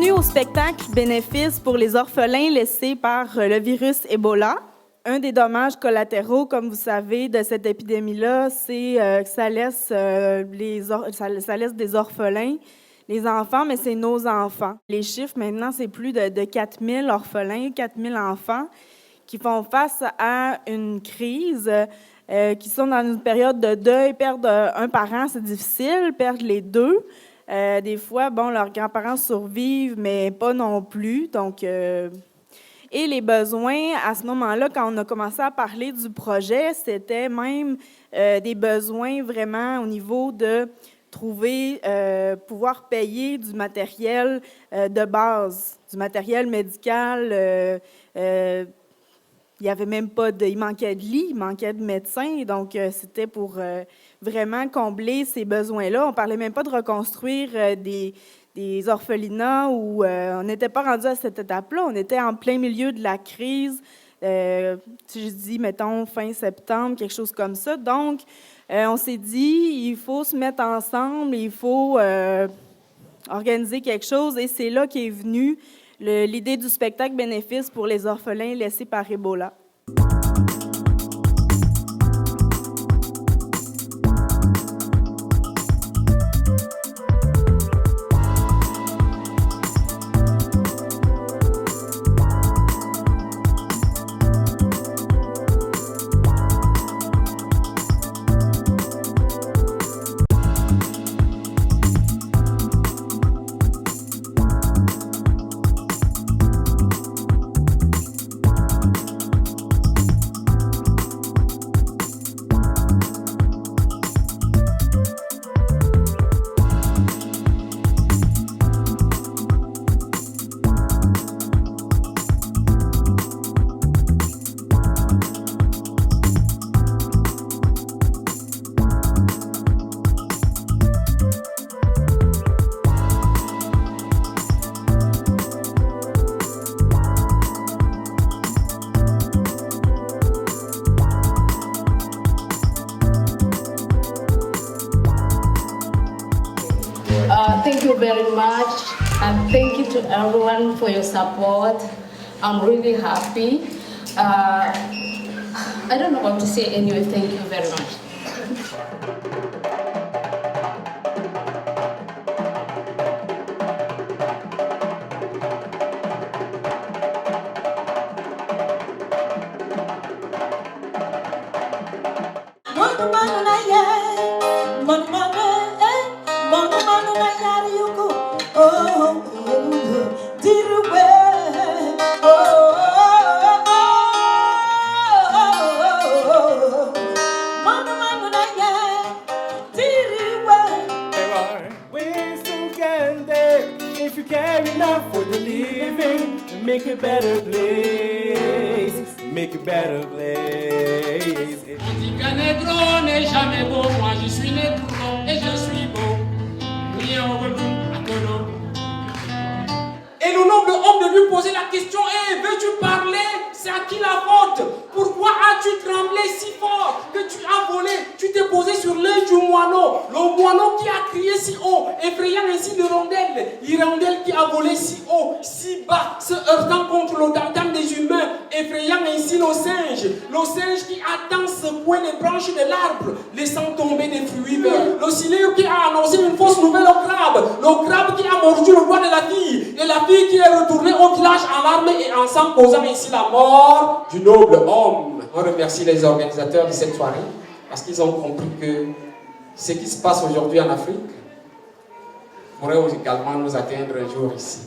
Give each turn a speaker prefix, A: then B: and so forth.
A: Bienvenue au spectacle bénéfice pour les orphelins laissés par le virus Ebola. Un des dommages collatéraux, comme vous savez, de cette épidémie-là, c'est que ça laisse des orphelins, les enfants, mais c'est nos enfants. Les chiffres, maintenant, c'est plus de 4000 orphelins, 4000 enfants qui font face à une crise, qui sont dans une période de deuil. Perdre un parent, c'est difficile. Perdre les deux. Des fois, bon, leurs grands-parents survivent, mais pas non plus. Donc, et les besoins, à ce moment-là, quand on a commencé à parler du projet, c'était même des besoins vraiment au niveau de trouver, pouvoir payer du matériel de base, du matériel médical. Il n'y avait même pas il manquait de lits, il manquait de médecins, donc c'était pour vraiment combler ces besoins-là. On ne parlait même pas de reconstruire des orphelinats où on n'était pas rendu à cette étape-là. On était en plein milieu de la crise, si je dis, mettons, fin septembre, quelque chose comme ça. Donc, on s'est dit, il faut se mettre ensemble, il faut organiser quelque chose, et c'est là qu'est venue l'idée du spectacle bénéfice pour les orphelins laissés par Ebola.
B: Thank you very much, and thank you to everyone for your support. I'm really happy. I don't know what to say anyway. Thank you very much.
C: If you care enough for the living, make a better place, make a better place.
D: On dit qu'un négro n'est jamais beau, moi je suis négro et je suis beau. Et le noble homme de lui poser la question, hey, veux-tu parler? C'est à qui la faute? Pourquoi as-tu tremblé si fort que tu as volé? Tu t'es posé sur l'œil du moineau, le moineau qui a crié si haut, effrayant ainsi l'hirondelle qui a volé si haut, si bas, se heurtant contre le dentelle des humains, effrayant ainsi le singe qui attend secouer les branches de l'arbre, laissant tomber des fruits verts, le cinéo qui a annoncé une fausse nouvelle le crabe qui a mordu le doigt de la fille, et la fille qui est retournée au village en larmes et en sang, causant ainsi la mort du noble homme. On remercie les organisateurs de cette soirée parce qu'ils ont compris que ce qui se passe aujourd'hui en Afrique pourrait également nous atteindre un jour ici.